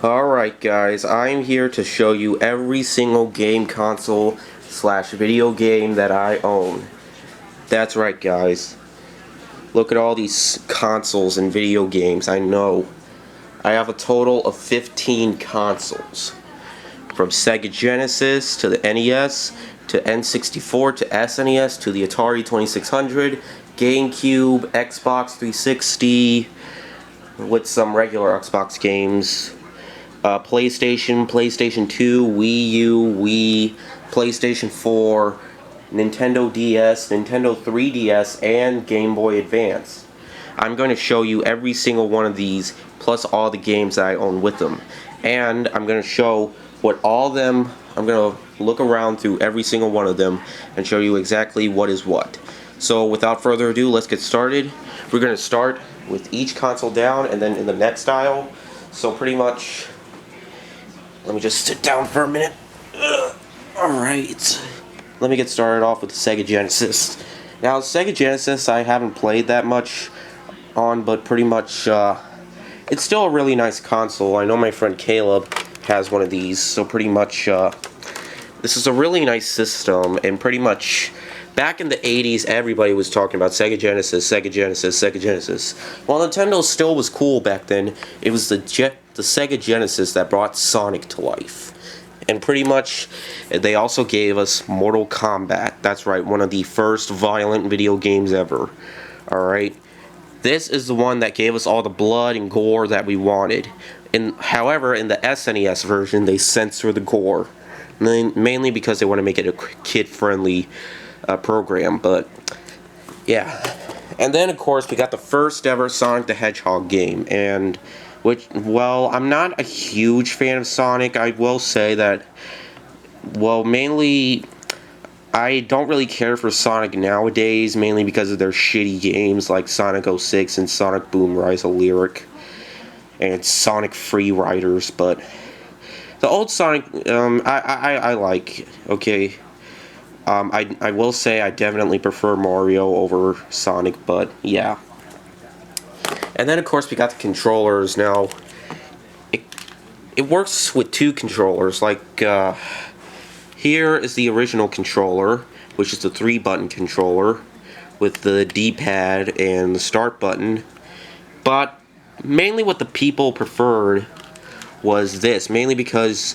Alright guys, I'm here to show you every single game console slash video game that I own. That's right guys. Look at all these consoles and video games. I know. I have a total of 15 consoles. From Sega Genesis to the NES to N64 to SNES to the Atari 2600, Gamecube, Xbox 360 with some regular Xbox games. PlayStation, PlayStation 2, Wii U, Wii, PlayStation 4, Nintendo DS, Nintendo 3DS, and Game Boy Advance. I'm going to show you every single one of these, plus all the games that I own with them. And I'm going to show what all of them, I'm going to look around through every single one of them and show you exactly what is what. So without further ado, let's get started. We're going to start with each console down and then in the next aisle. So pretty much, let me just sit down for a minute. Alright. Let me get started off with the Sega Genesis. Now, the Sega Genesis I haven't played that much on, but pretty much, it's still a really nice console. I know my friend Caleb has one of these, so pretty much, this is a really nice system, and pretty much, back in the 80s, everybody was talking about Sega Genesis, Sega Genesis, Sega Genesis. While Nintendo still was cool back then, it was the Sega Genesis that brought Sonic to life. And pretty much, they also gave us Mortal Kombat. That's right, one of the first violent video games ever. Alright? This is the one that gave us all the blood and gore that we wanted. However, in the SNES version, they censor the gore. Mainly because they want to make it a kid-friendly program, but yeah. And then, of course, we got the first ever Sonic the Hedgehog game, and well, I'm not a huge fan of Sonic. I will say that, well, mainly, I don't really care for Sonic nowadays, mainly because of their shitty games like Sonic 06 and Sonic Boom Rise of Lyric, and Sonic Free Riders, but the old Sonic, I like, okay. I will say I definitely prefer Mario over Sonic, but yeah. And then, of course, we got the controllers. Now, it works with two controllers. Like, here is the original controller, which is the 3-button controller, with the D-pad and the start button. But, mainly what the people preferred was this. Mainly because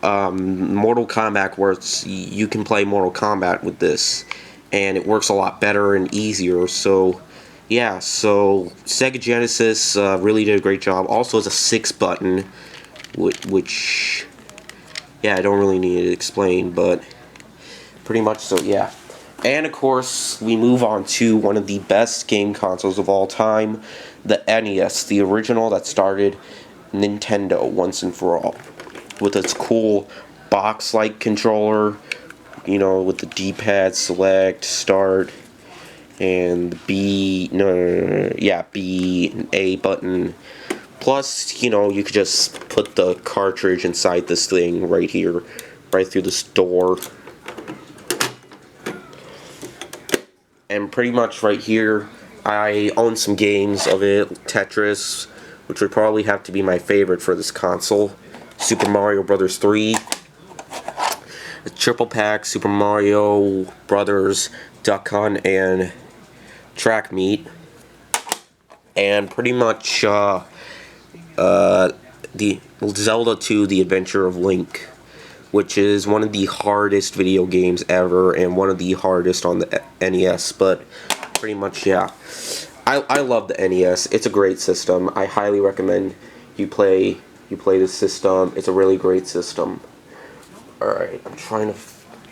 Mortal Kombat works, you can play Mortal Kombat with this. And it works a lot better and easier, so yeah, so Sega Genesis really did a great job. Also, it's a 6-button, which, yeah, I don't really need to explain, but pretty much so, yeah. And, of course, we move on to one of the best game consoles of all time, the NES, the original that started Nintendo once and for all, with its cool box-like controller, you know, with the D-pad, select, start, and the B and A button. Plus, you know, you could just put the cartridge inside this thing right here, right through this door. And pretty much right here, I own some games of it. Tetris, which would probably have to be my favorite for this console. Super Mario Bros. 3. A triple pack, Super Mario Brothers, Duck Hunt, and Track Meet, and pretty much the Zelda 2: The Adventure of Link, which is one of the hardest video games ever and one of the hardest on the NES. But pretty much, yeah, I love the NES. It's a great system. I highly recommend you play this system. It's a really great system. Alright, I'm trying to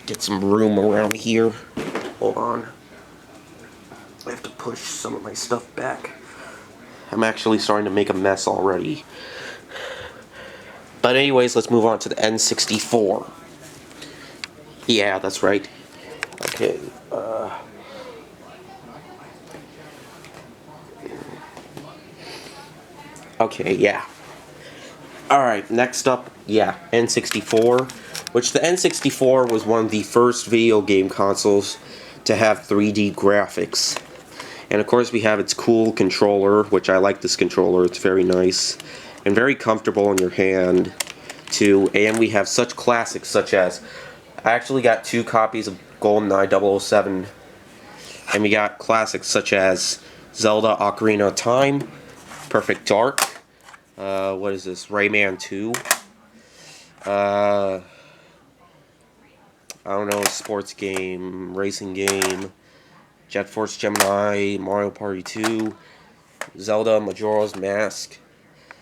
get some room around here. Hold on. I have to push some of my stuff back. I'm actually starting to make a mess already. But anyways, let's move on to the N64. Yeah, that's right. Okay, okay, yeah. Alright, next up, yeah, N64. Which the N64 was one of the first video game consoles to have 3D graphics. And of course we have its cool controller, which I like this controller, it's very nice. and very comfortable in your hand too. And we have such classics such as, I actually got 2 copies of GoldenEye 007, and we got classics such as Zelda Ocarina of Time, Perfect Dark, what is this, Rayman 2, I don't know, sports game, racing game, Jet Force Gemini, Mario Party 2, Zelda Majora's Mask,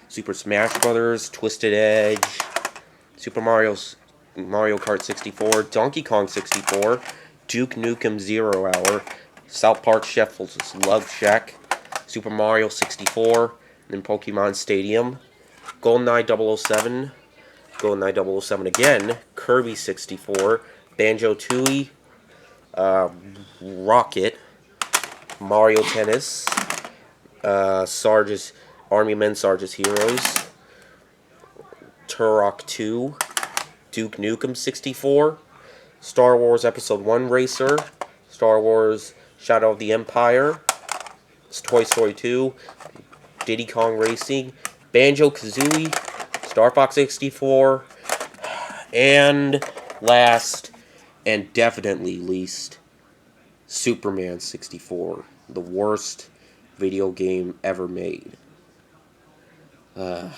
Super Smash Bros., Twisted Edge, Mario Kart 64, Donkey Kong 64, Duke Nukem 0 Hour, South Park Shuffle's Love Shack, Super Mario 64, and then Pokemon Stadium, GoldenEye 007, GoldenEye 007 again, Kirby 64, Banjo-Tooie, Rocket, Mario Tennis, Sarge's Army Men, Sarge's Heroes, Turok 2, Duke Nukem 64, Star Wars Episode 1 Racer, Star Wars Shadow of the Empire, Toy Story 2, Diddy Kong Racing, Banjo-Kazooie, Star Fox 64, and last and definitely least, Superman 64, the worst video game ever made. I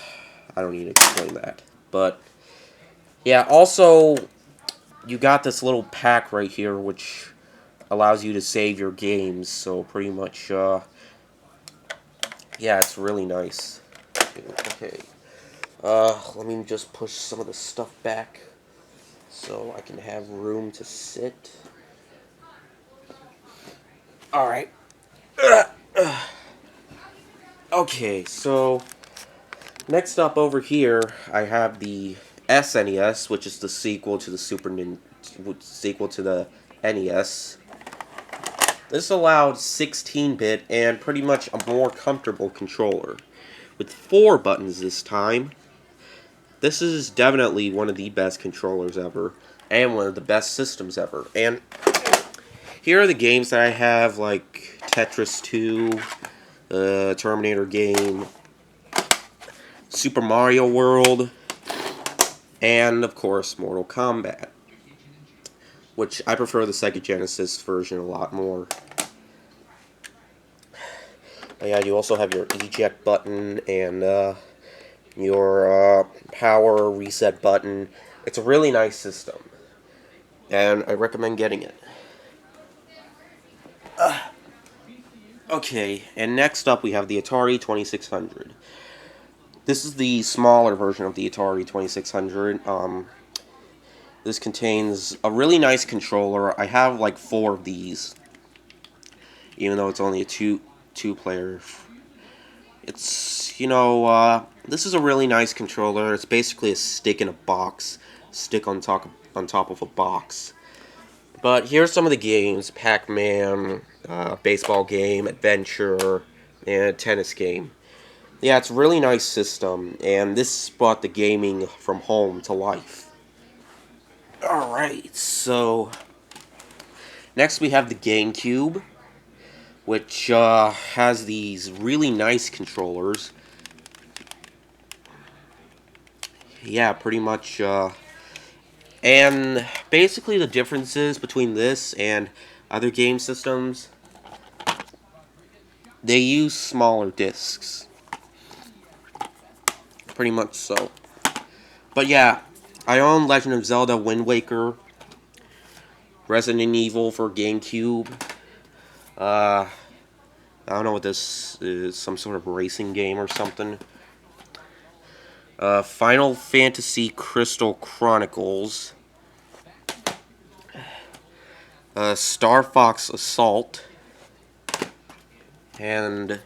don't need to explain that. But, yeah, also, you got this little pack right here, which allows you to save your games, so pretty much, yeah, it's really nice. Okay, let me just push some of the stuff back so I can have room to sit. Alright. Okay, so next up over here, I have the SNES, which is the sequel to the sequel to the NES. This allowed 16-bit and pretty much a more comfortable controller, with 4 buttons this time. This is definitely one of the best controllers ever, and one of the best systems ever. And here are the games that I have, like Tetris 2, Terminator game, Super Mario World, and of course Mortal Kombat, which I prefer the Sega Genesis version a lot more. But yeah, you also have your eject button and your power reset button. It's a really nice system, and I recommend getting it. Okay, and next up we have the Atari 2600. This is the smaller version of the Atari 2600. This contains a really nice controller. I have like 4 of these, even though it's only a two-player. It's, this is a really nice controller. It's basically a stick in a box, stick on top of a box. But here's some of the games: Pac-Man, baseball game, adventure, and a tennis game. Yeah, it's a really nice system, and this brought the gaming from home to life. Alright, so next we have the Gamecube, which has these really nice controllers. Yeah, pretty much, and basically the differences between this and other game systems, they use smaller discs. Pretty much so. But yeah, I own Legend of Zelda Wind Waker, Resident Evil for Gamecube. I don't know what this is, some sort of racing game or something. Final Fantasy Crystal Chronicles. Star Fox Assault. And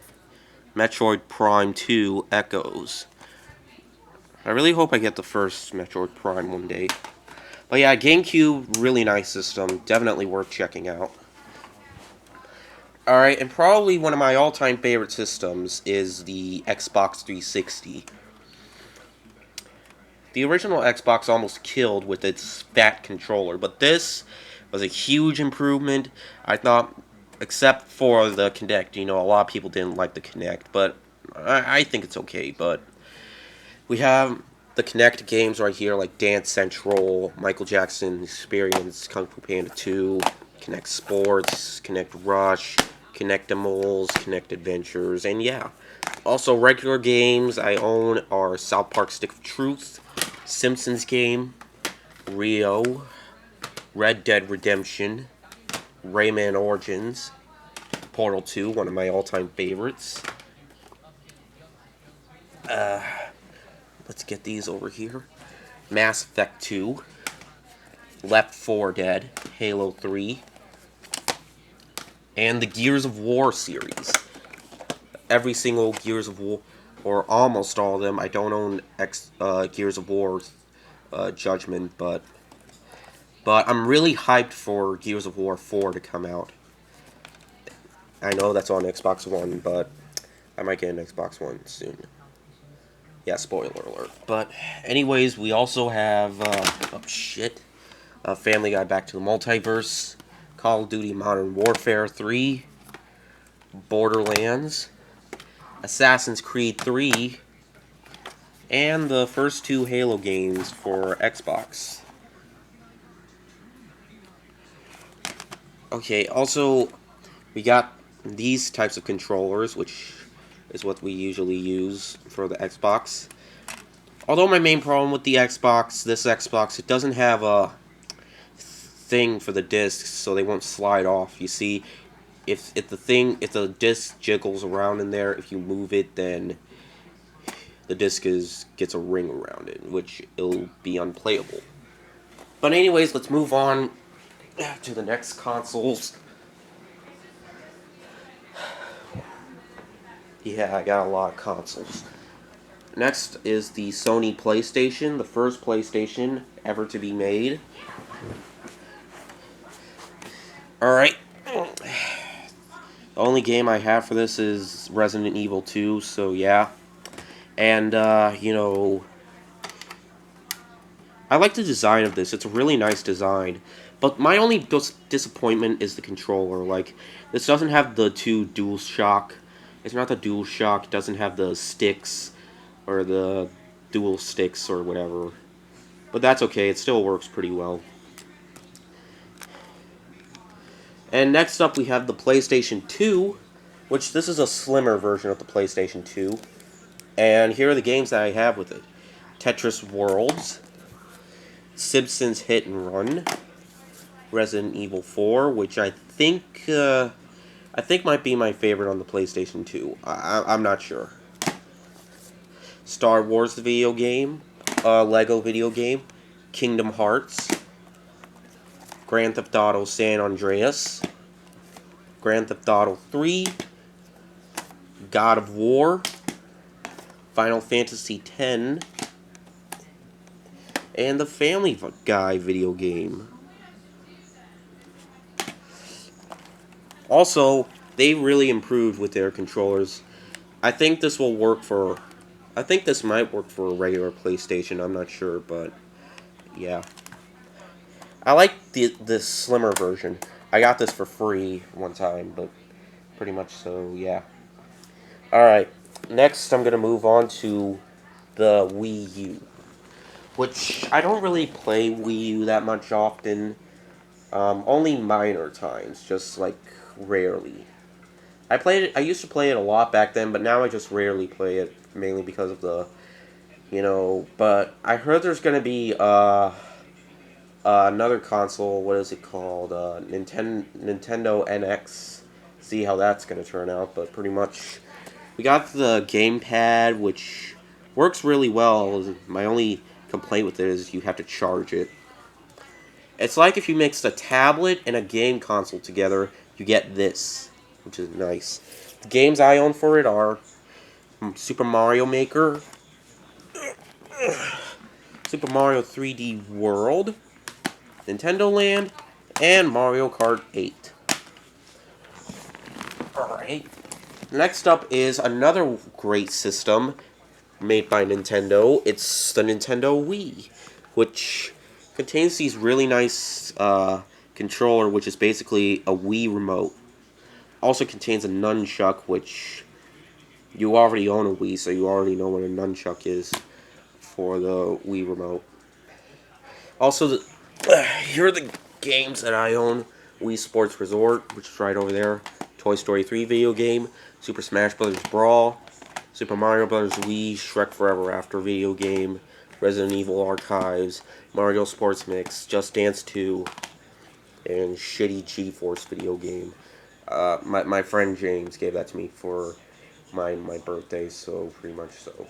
Metroid Prime 2 Echoes. I really hope I get the first Metroid Prime one day. But yeah, GameCube, really nice system. Definitely worth checking out. Alright, and probably one of my all-time favorite systems is the Xbox 360. The original Xbox almost killed with its fat controller, but this was a huge improvement. I thought, except for the Kinect, a lot of people didn't like the Kinect, but I think it's okay, but We have the Kinect games right here, like Dance Central, Michael Jackson Experience, Kung Fu Panda 2, Kinect Sports, Kinect Rush, Kinectimals, Kinect Adventures, and yeah. Also, regular games I own are South Park Stick of Truth, Simpsons game, Rio, Red Dead Redemption, Rayman Origins, Portal 2, one of my all-time favorites. Let's get these over here. Mass Effect 2, Left 4 Dead, Halo 3, and the Gears of War series. Every single Gears of War, or almost all of them. I don't own Gears of War Judgment, but I'm really hyped for Gears of War 4 to come out. I know that's on Xbox One, but I might get an Xbox One soon. Yeah, spoiler alert. But anyways, we also have Family Guy Back to the Multiverse, Call of Duty Modern Warfare 3, Borderlands, Assassin's Creed 3, and the first 2 Halo games for Xbox. Okay, also, we got these types of controllers, which is what we usually use for the Xbox. Although my main problem with the Xbox, it doesn't have a thing for the discs, so they won't slide off. You see, if the disc jiggles around in there, if you move it, then the disc gets a ring around it, which it'll be unplayable. But anyways, let's move on to the next consoles. Yeah, I got a lot of consoles. Next is the Sony PlayStation, the first PlayStation ever to be made. Alright. The only game I have for this is Resident Evil 2, so yeah. And, you know, I like the design of this. It's a really nice design. But my only disappointment is the controller. Like, this doesn't have the 2 DualShock. It's not the DualShock. It doesn't have the sticks or the dual sticks or whatever. But that's okay. It still works pretty well. And next up we have the PlayStation 2, which this is a slimmer version of the PlayStation 2. And here are the games that I have with it. Tetris Worlds, Simpsons Hit and Run, Resident Evil 4, which I think might be my favorite on the PlayStation 2. I'm not sure. Star Wars video game, Lego video game, Kingdom Hearts, Grand Theft Auto San Andreas, Grand Theft Auto 3, God of War, Final Fantasy X, and the Family Guy video game. Also, they really improved with their controllers. I think this might work for a regular PlayStation, I'm not sure, but yeah. I like this slimmer version. I got this for free one time, but pretty much so, yeah. Alright, next I'm going to move on to the Wii U, which I don't really play Wii U that much often. Only minor times, just like rarely. I used to play it a lot back then, but now I just rarely play it, mainly because of the, but I heard there's going to be, another console, what is it called, Nintendo NX, see how that's going to turn out, but pretty much, we got the gamepad, which works really well. My only complaint with it is you have to charge it. It's like if you mixed a tablet and a game console together, you get this, which is nice. The games I own for it are Super Mario Maker, Super Mario 3D World, Nintendo Land, and Mario Kart 8. Alright. Next up is another great system made by Nintendo. It's the Nintendo Wii, which contains these really nice controller, which is basically a Wii remote. Also contains a nunchuck, which you already own a Wii, so you already know what a nunchuck is. for the Wii remote. Also, here are the games that I own. Wii Sports Resort, which is right over there. Toy Story 3 video game. Super Smash Bros. Brawl. Super Mario Bros. Wii. Shrek Forever After video game. Resident Evil Archives. Mario Sports Mix. Just Dance 2. And Shitty G-Force video game. My friend James gave that to me for my birthday, so pretty much so.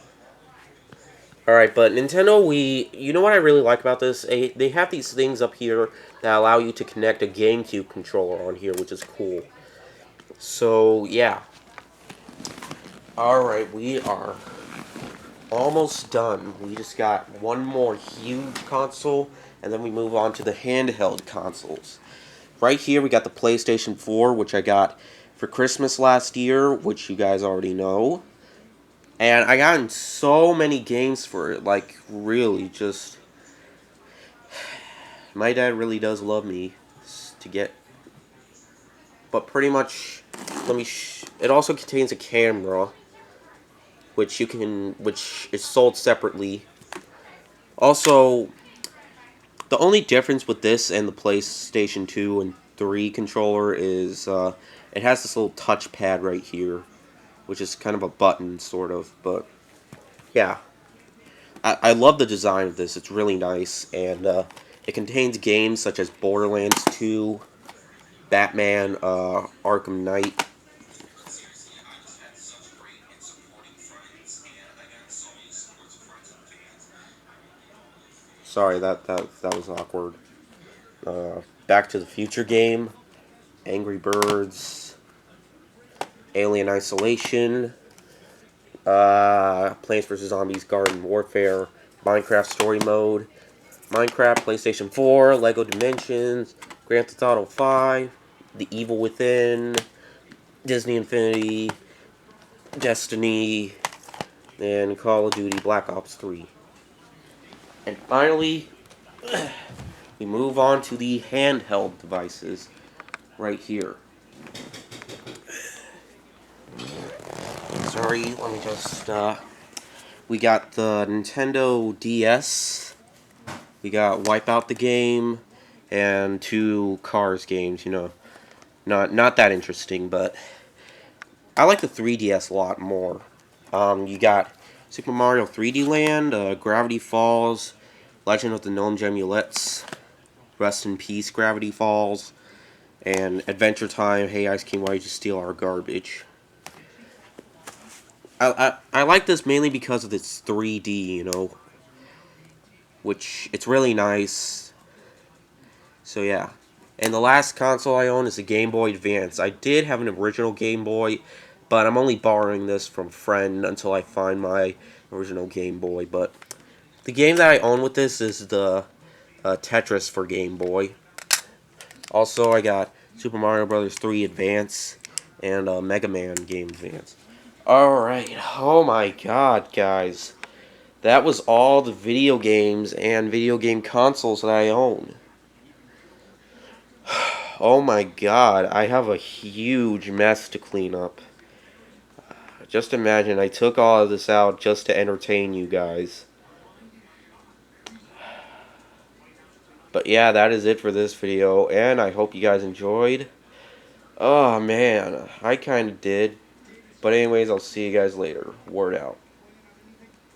Alright, but Nintendo Wii, you know what I really like about this? They have these things up here that allow you to connect a Gamecube controller on here, which is cool. So, yeah. Alright, we are almost done. We just got one more huge console, and then we move on to the handheld consoles. Right here, we got the PlayStation 4, which I got for Christmas last year, which you guys already know. And I got so many games for it, like, really, just... My dad really does love me to get... But pretty much, it also contains a camera, which is sold separately. Also, the only difference with this and the PlayStation 2 and 3 controller is, it has this little touchpad right here, which is kind of a button, sort of, but, yeah. I love the design of this. It's really nice, and it contains games such as Borderlands 2, Batman, Arkham Knight. Sorry, that was awkward. Back to the Future game, Angry Birds, Alien Isolation, Plants vs. Zombies Garden Warfare, Minecraft Story Mode, Minecraft, PlayStation 4, Lego Dimensions, Grand Theft Auto 5, The Evil Within, Disney Infinity, Destiny, and Call of Duty Black Ops 3. And finally, we move on to the handheld devices right here. Sorry, let me just, we got the Nintendo DS, we got Wipeout the game, and 2 Cars games, you know, not that interesting, but I like the 3DS a lot more. You got Super Mario 3D Land, Gravity Falls, Legend of the Gnome Gemulettes, Rest in Peace Gravity Falls, and Adventure Time, Hey Ice King, Why'd You Steal Our Garbage? I like this mainly because of its 3D, you know, which, it's really nice. So yeah. And the last console I own is the Game Boy Advance. I did have an original Game Boy, but I'm only borrowing this from a friend until I find my original Game Boy. But the game that I own with this is the Tetris for Game Boy. Also, I got Super Mario Bros. 3 Advance and Mega Man Game Advance. Alright, oh my god, guys. That was all the video games and video game consoles that I own. Oh my god, I have a huge mess to clean up. Just imagine, I took all of this out just to entertain you guys. But yeah, that is it for this video, and I hope you guys enjoyed. Oh man, I kinda did. But anyways, I'll see you guys later. Word out.